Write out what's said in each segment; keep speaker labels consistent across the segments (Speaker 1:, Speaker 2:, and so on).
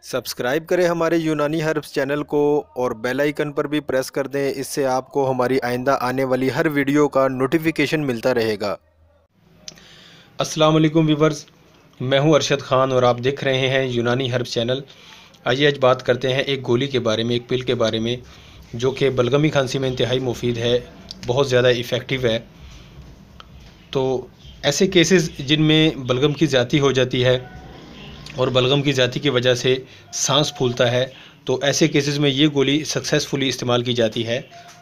Speaker 1: Subscribe करें हमारे यूनानी हर्ब्स चैनल को और बेल आइकन पर भी प्रेस कर दें। इससे आपको हमारी आइंदा आने वाली हर वीडियो का नोटिफिकेशन मिलता रहेगा।
Speaker 2: अस्सलाम वालेकुम व्यूवर्स, मैं हूं अरशद ख़ान और आप देख रहे हैं यूनानी हर्ब्स चैनल। आइए आज बात करते हैं एक गोली के बारे में, एक पिल के बारे में जो कि बलगमी खांसी में इंतहाई मुफीद है, बहुत ज़्यादा इफ़ेक्टिव है। तो ऐसे केसेस जिनमें बलगम की ज़्यादती हो जाती है और बलगम की ज़्यादती की वजह से सांस फूलता है, तो ऐसे केसेस में ये गोली सक्सेसफुली इस्तेमाल की जाती है,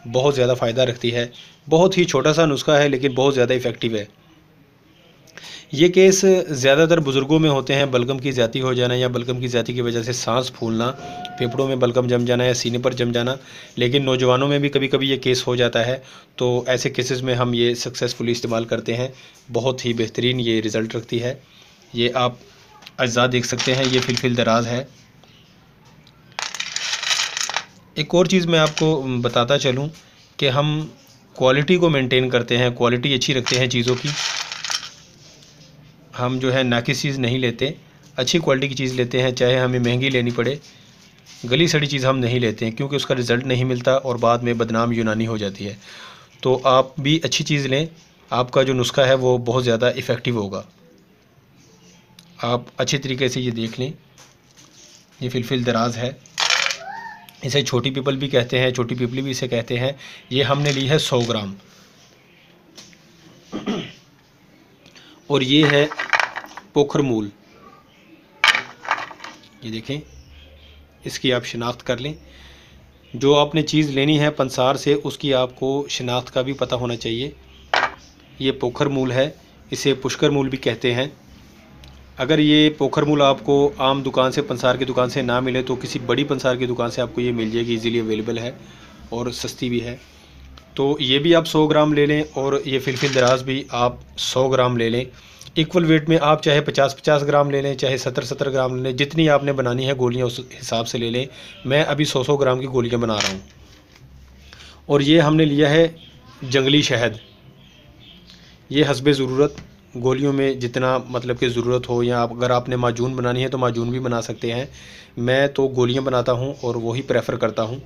Speaker 2: बहुत ज़्यादा फ़ायदा रखती है। बहुत ही छोटा सा नुस्खा है लेकिन बहुत ज़्यादा इफ़ेक्टिव है। ये केस ज़्यादातर बुज़ुर्गों में होते हैं, बलगम की ज़्यादती हो जाना या बलगम की ज़्यादती की वजह से सांस फूलना, फेफड़ों में बलगम जम जाना या सीने पर जम जाना। लेकिन नौजवानों में भी कभी कभी ये केस हो जाता है, तो ऐसे केसेस में हम ये सक्सेसफुली इस्तेमाल करते हैं। बहुत ही बेहतरीन ये रिज़ल्ट रखती है। ये आप अज्जा देख सकते हैं, ये फिलफिल दराज है। एक और चीज़ मैं आपको बताता चलूँ कि हम क्वालिटी को मेंटेन करते हैं, क्वालिटी अच्छी रखते हैं चीज़ों की। हम जो है नाकिस चीज़ नहीं लेते, अच्छी क्वालिटी की चीज़ लेते हैं, चाहे हमें महंगी लेनी पड़े। गली सड़ी चीज़ हम नहीं लेते हैं क्योंकि उसका रिज़ल्ट नहीं मिलता और बाद में बदनाम यूनानी हो जाती है। तो आप भी अच्छी चीज़ लें, आपका जो नुस्खा है वो बहुत ज़्यादा इफ़ेक्टिव होगा। आप अच्छे तरीके से ये देख लें, ये फिलफिल दराज है। इसे छोटी पीपल भी कहते हैं, छोटी पीपली भी इसे कहते हैं। ये हमने ली है 100 ग्राम और ये है पोखर मूल। ये देखें, इसकी आप शिनाख्त कर लें। जो आपने चीज़ लेनी है पंसार से, उसकी आपको शिनाख्त का भी पता होना चाहिए। ये पोखर मूल है, इसे पुष्कर मूल भी कहते हैं। अगर ये पोखर मूल आपको आम दुकान से, पंसार की दुकान से ना मिले तो किसी बड़ी पंसार की दुकान से आपको ये मिल जाएगी, इजीली अवेलेबल है और सस्ती भी है। तो ये भी आप 100 ग्राम ले लें और ये फिलफिल दराज भी आप 100 ग्राम ले लें। इक्वल वेट में आप चाहे 50-50 ग्राम ले लें, चाहे 70-70 ग्राम ले लें, जितनी आपने बनानी है गोलियां उस हिसाब से ले लें। मैं अभी 100-100 ग्राम की गोलियां बना रहा हूँ। और ये हमने लिया है जंगली शहद। ये हस्बे ज़रूरत, गोलियों में जितना मतलब कि ज़रूरत हो, या अगर आपने माजून बनानी है तो माजून भी बना सकते हैं। मैं तो गोलियां बनाता हूँ और वही प्रेफर करता हूँ।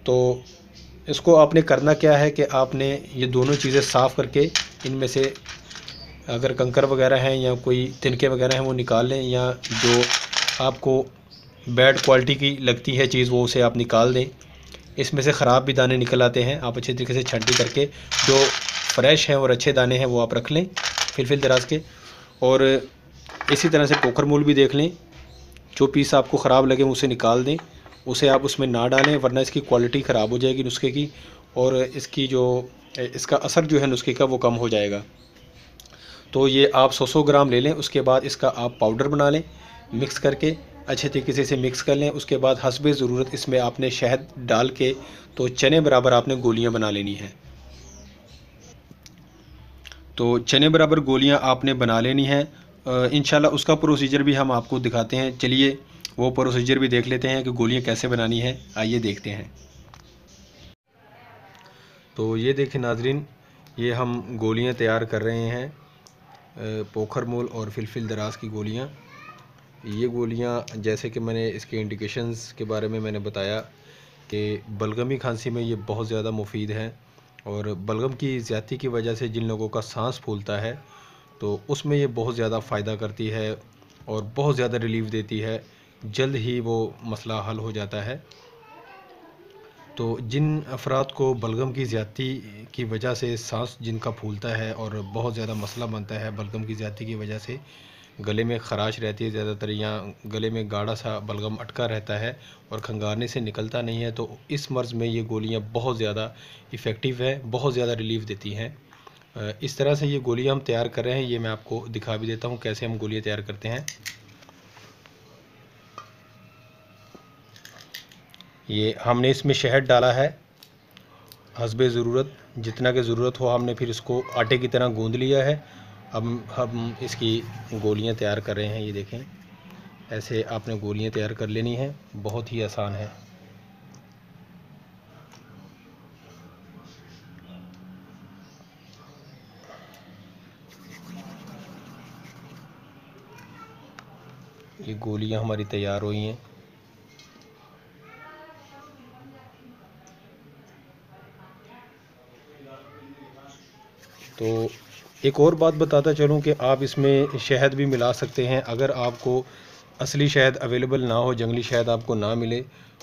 Speaker 2: तो इसको आपने करना क्या है कि आपने ये दोनों चीज़ें साफ़ करके इनमें से अगर कंकर वगैरह हैं या कोई तिनके वगैरह हैं वो निकाल लें, या जो आपको बैड क्वालिटी की लगती है चीज़ वो उसे आप निकाल दें। इसमें से ख़राब भी दाने निकल आते हैं, आप अच्छे तरीके से छंटी करके जो फ्रेश हैं और अच्छे दाने हैं वो आप रख लें फिलफिल दराज के। और इसी तरह से पोखर मूल भी देख लें, जो पीस आपको ख़राब लगे उसे निकाल दें, उसे आप उसमें ना डालें वरना इसकी क्वालिटी ख़राब हो जाएगी नुस्खे की, और इसकी जो इसका असर जो है नुस्खे का वो कम हो जाएगा। तो ये आप 100-100 ग्राम ले लें, उसके बाद इसका आप पाउडर बना लें मिक्स करके, अच्छे तरीके से इसे मिक्स कर लें। उसके बाद हस्बे ज़रूरत इसमें आपने शहद डाल के तो चने बराबर आपने गोलियां बना लेनी हैं। तो चने बराबर गोलियां आपने बना लेनी हैं। इंशाल्लाह उसका प्रोसीजर भी हम आपको दिखाते हैं। चलिए वो प्रोसीजर भी देख लेते हैं कि गोलियां कैसे बनानी है, आइए देखते हैं। तो ये देखें नाजरीन, ये हम गोलियां तैयार कर रहे हैं, पोखर मूल और फिलफिल दराज की गोलियां। ये गोलियां जैसे कि मैंने इसके इंडिकेशंस के बारे में मैंने बताया कि बलगमी खांसी में ये बहुत ज़्यादा मुफीद हैं। और बलगम की ज़्यादती की वजह से जिन लोगों का सांस फूलता है तो उसमें ये बहुत ज़्यादा फ़ायदा करती है और बहुत ज़्यादा रिलीफ देती है, जल्द ही वो मसला हल हो जाता है। तो जिन अफराद को बलगम की ज़्यादती की वजह से सांस जिनका फूलता है और बहुत ज़्यादा मसला बनता है बलगम की ज़्यादती की वजह से, गले में ख़राश रहती है ज़्यादातर, या गले में गाढ़ा सा बलगम अटका रहता है और खंगारने से निकलता नहीं है, तो इस मर्ज़ में ये गोलियां बहुत ज़्यादा इफ़ेक्टिव है, बहुत ज़्यादा रिलीफ देती हैं। इस तरह से ये गोलियां हम तैयार कर रहे हैं। ये मैं आपको दिखा भी देता हूँ कैसे हम गोलियां तैयार करते हैं। ये हमने इसमें शहद डाला है हस्बे ज़रूरत, जितना की ज़रूरत हो हमने फिर इसको आटे की तरह गूंद लिया है। अब हम इसकी गोलियां तैयार कर रहे हैं। ये देखें, ऐसे आपने गोलियां तैयार कर लेनी है, बहुत ही आसान है। ये गोलियां हमारी तैयार हुई हैं। तो एक और बात बताता चलूँ कि आप इसमें शहद भी मिला सकते हैं। अगर आपको असली शहद अवेलेबल ना हो, जंगली शहद आपको ना मिले,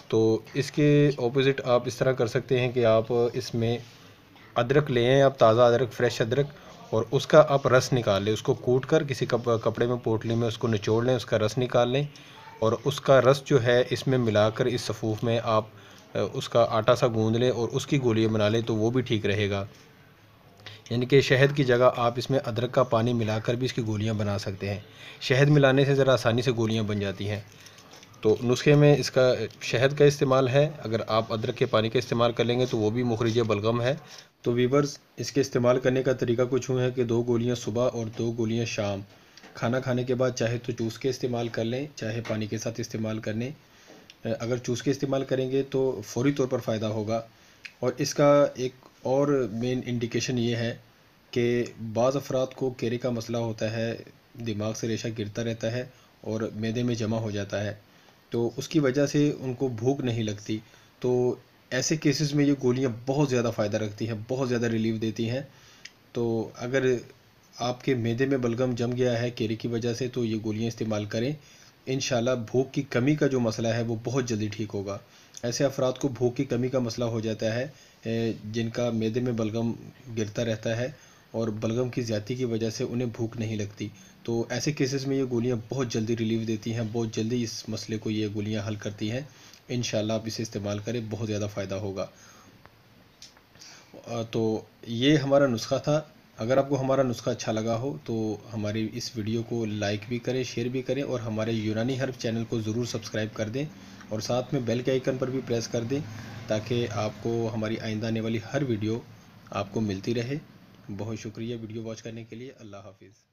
Speaker 2: तो इसके ऑपोज़िट आप इस तरह कर सकते हैं कि आप इसमें अदरक ले आएँ, आप ताज़ा अदरक, फ्रेश अदरक, और उसका आप रस निकाल लें। उसको कूट कर किसी कपड़े में, पोटली में उसको निचोड़ लें, उसका रस निकाल लें, और उसका रस जो है इसमें मिलाकर इस सफ़ूफ में आप उसका आटा सा गूँध लें और उसकी गोलियाँ बना लें, तो वो भी ठीक रहेगा। यानी कि शहद की जगह आप इसमें अदरक का पानी मिलाकर भी इसकी गोलियां बना सकते हैं। शहद मिलाने से ज़रा आसानी से गोलियां बन जाती हैं। तो नुस्खे में इसका शहद का इस्तेमाल है। अगर आप अदरक के पानी का इस्तेमाल कर लेंगे तो वो भी मुखरिज बलगम है। तो वीवर्स, इसके इस्तेमाल करने का तरीका कुछ यूँ है कि 2 गोलियाँ सुबह और 2 गोलियाँ शाम, खाना खाने के बाद चाहे तो चूस के इस्तेमाल कर लें, चाहे पानी के साथ इस्तेमाल कर लें। अगर चूस के इस्तेमाल करेंगे तो फ़ौरी तौर पर फ़ायदा होगा। और इसका एक और मेन इंडिकेशन ये है कि बाज़ अफराद को केरे का मसला होता है, दिमाग से रेशा गिरता रहता है और मैदे में जमा हो जाता है, तो उसकी वजह से उनको भूख नहीं लगती। तो ऐसे केसेस में ये गोलियां बहुत ज़्यादा फ़ायदा रखती हैं, बहुत ज़्यादा रिलीफ देती हैं। तो अगर आपके मैदे में बलगम जम गया है केरे की वजह से, तो ये गोलियां इस्तेमाल करें। इंशाल्लाह भूख की कमी का जो मसला है वो बहुत जल्दी ठीक होगा। ऐसे अफराद को भूख की कमी का मसला हो जाता है जिनका मैदे में बलगम गिरता रहता है और बलगम की ज़्यादती की वजह से उन्हें भूख नहीं लगती। तो ऐसे केसेस में ये गोलियां बहुत जल्दी रिलीफ देती हैं, बहुत जल्दी इस मसले को ये गोलियां हल करती हैं। इंशाल्लाह आप इसे इस्तेमाल करें, बहुत ज़्यादा फ़ायदा होगा। तो ये हमारा नुस्खा था। अगर आपको हमारा नुस्खा अच्छा लगा हो तो हमारी इस वीडियो को लाइक भी करें, शेयर भी करें, और हमारे यूनानी हर्ब चैनल को ज़रूर सब्सक्राइब कर दें और साथ में बेल के आइकन पर भी प्रेस कर दें, ताकि आपको हमारी आइंदा आने वाली हर वीडियो आपको मिलती रहे। बहुत शुक्रिया वीडियो वॉच करने के लिए। अल्लाह हाफिज़।